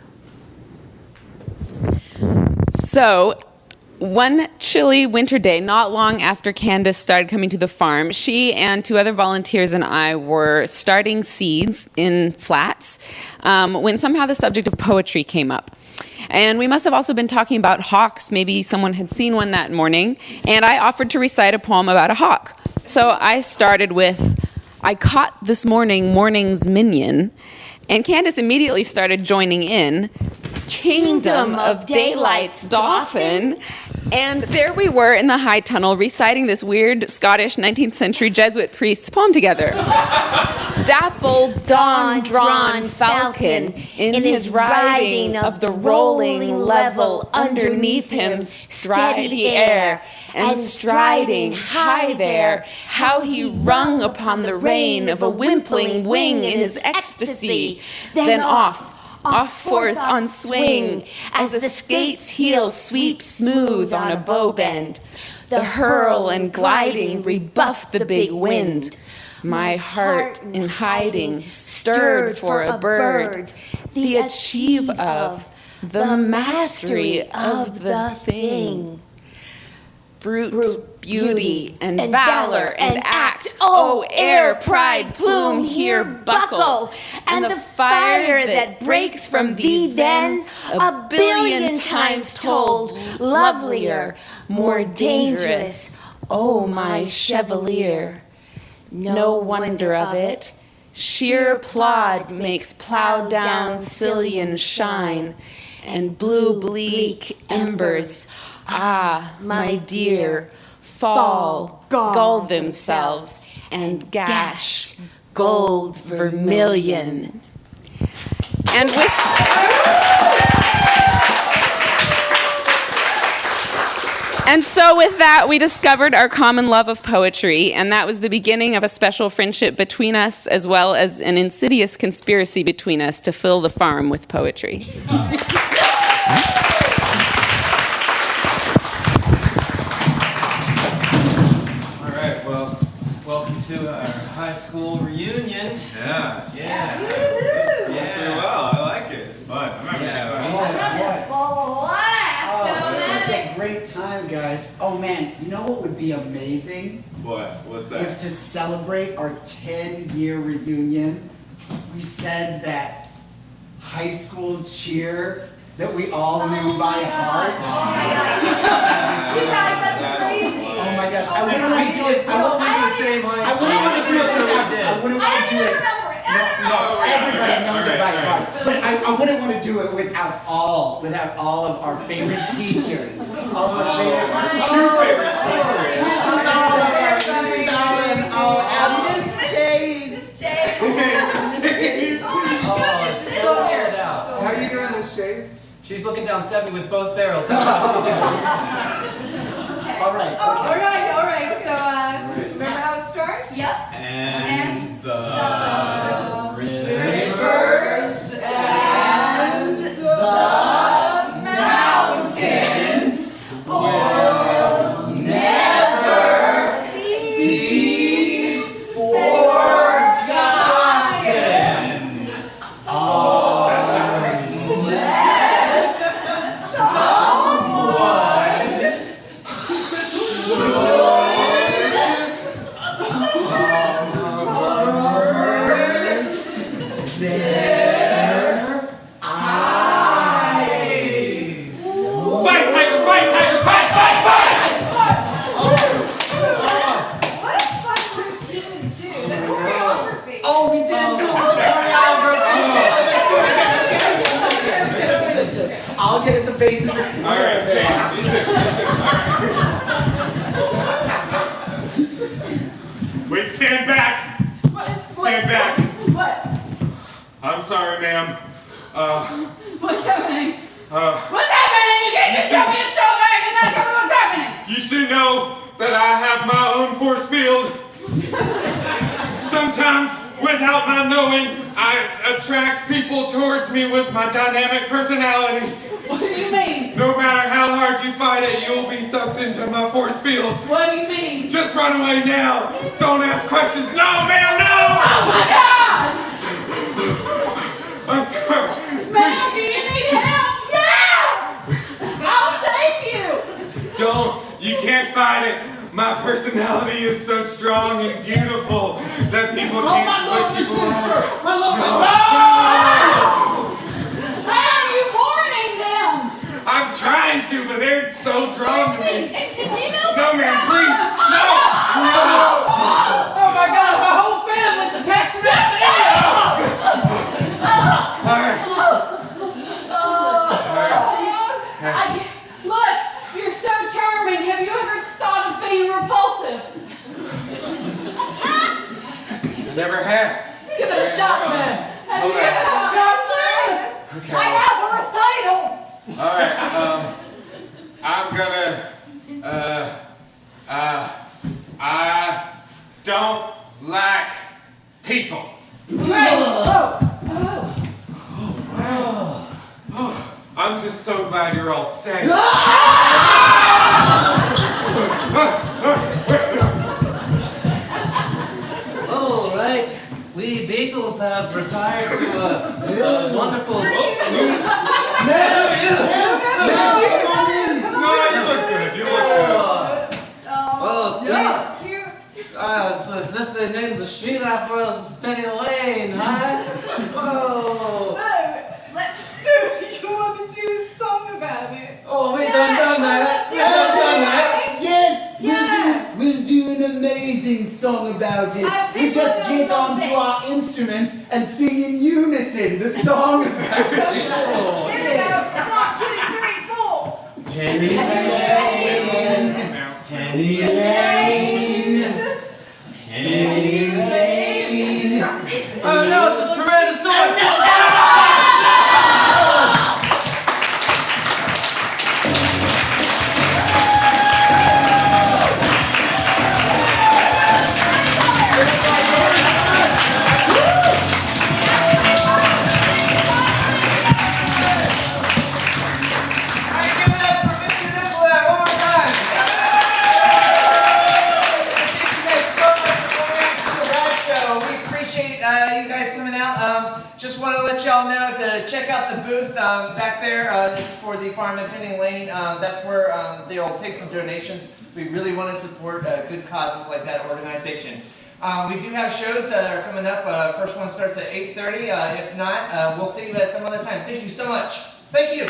So, one chilly winter day, not long after Candace started coming to the farm, she and 2 other volunteers and I were starting seeds in flats when somehow the subject of poetry came up. And we must have also been talking about hawks. Maybe someone had seen one that morning, and I offered to recite a poem about a hawk. So I started with, I caught this morning morning's minion, and Candace immediately started joining in, Kingdom of Daylight's dolphin. And there we were in the high tunnel reciting this weird Scottish 19th century Jesuit priest's poem together. Dappled dawn-drawn falcon in his riding of the rolling level underneath him steady air, and striding high there, how he rung upon the rein of a wimpling wing in his ecstasy, then off forth on swing, as the skate's heel sweeps smooth on a bow bend. The hurl and gliding rebuffed the big wind. My heart in hiding stirred for a bird, the achieve of, the mastery of the thing. Brute, beauty, and valor, and act, oh, air, pride, plume, here buckle, and the fire that breaks from thee then, a billion times told, lovelier, more dangerous, oh, my chevalier. No wonder of it, sheer plod makes plowed down Cillian shine, and blue bleak embers, ah, my dear, fall, gull themselves, and gash gold vermilion. And so with that, we discovered our common love of poetry, and that was the beginning of a special friendship between us, as well as an insidious conspiracy between us to fill the farm with poetry. Welcome to our high school reunion. Yeah. Yeah. Pretty well. I like it. It's fun. I remember Such a great time, guys. Oh man, you know what would be amazing? What? What's that? If to celebrate our 10-year reunion, we said that high school cheer that we all knew by heart. You guys, that's crazy. Oh my gosh, I wouldn't want to do it. I wouldn't want to do it without. No, everybody knows it by heart. But I wouldn't want to do it without all of our favorite teachers. All of our favorite, two favorite teachers. Mrs. Allen, and Miss Jays. Oh, she's so aired out. How are you doing, Miss Jays? She's looking down 70 with both barrels. All right. So, remember how it starts? Yep. And the rivers and the I'm sorry, ma'am. What's happening? What's happening? You can't just tell me it's so bad and not tell me what's happening. You should know that I have my own force field. Sometimes, without my knowing, I attract people towards me with my dynamic personality. What do you mean? No matter how hard you fight it, you'll be sucked into my force field. What do you mean? Just run away now. Don't ask questions. No, ma'am, no! Oh my God! I'm sorry. Ma'am, do you need help? Yes! I'll save you! Don't. You can't fight it. My personality is so strong and beautiful that people can't my lovely put people sister! on. My lovely Why are you warning them? I'm trying to, but they're so drawn to me. No, man, please. No! Oh my God, my whole family's attached to that video! All right. Look, you're so charming. Have you ever thought of being repulsive? Never had. Give it a shot, man. Have you Okay. ever thought of Okay. I have a recital. All right. I'm gonna. I don't like people. I'm just so glad you're all safe. All right, we Beatles have retired to a wonderful sweet. No, you look good. You look good. Oh, it's Yeah. cute. It's as if they named the street after us Penny Lane, huh? Oh. Let's do. You want to do a song about it? Oh, we done that. We done that. Yes, we'll do an amazing song about it. We just get onto our instruments and sing in unison the song about it. Here we go. 1, 2, 3, 4. Penny Lane. Penny Lane. Penny Lane. Oh no, it's a Tyrannosaurus. Just want to let y'all know to check out the booth back there. It's for the Farm and Penny Lane. That's where they'll take some donations. We really want to support good causes like that organization. We do have shows that are coming up. First one starts at 8:30. If not, we'll see you at some other time. Thank you so much. Thank you.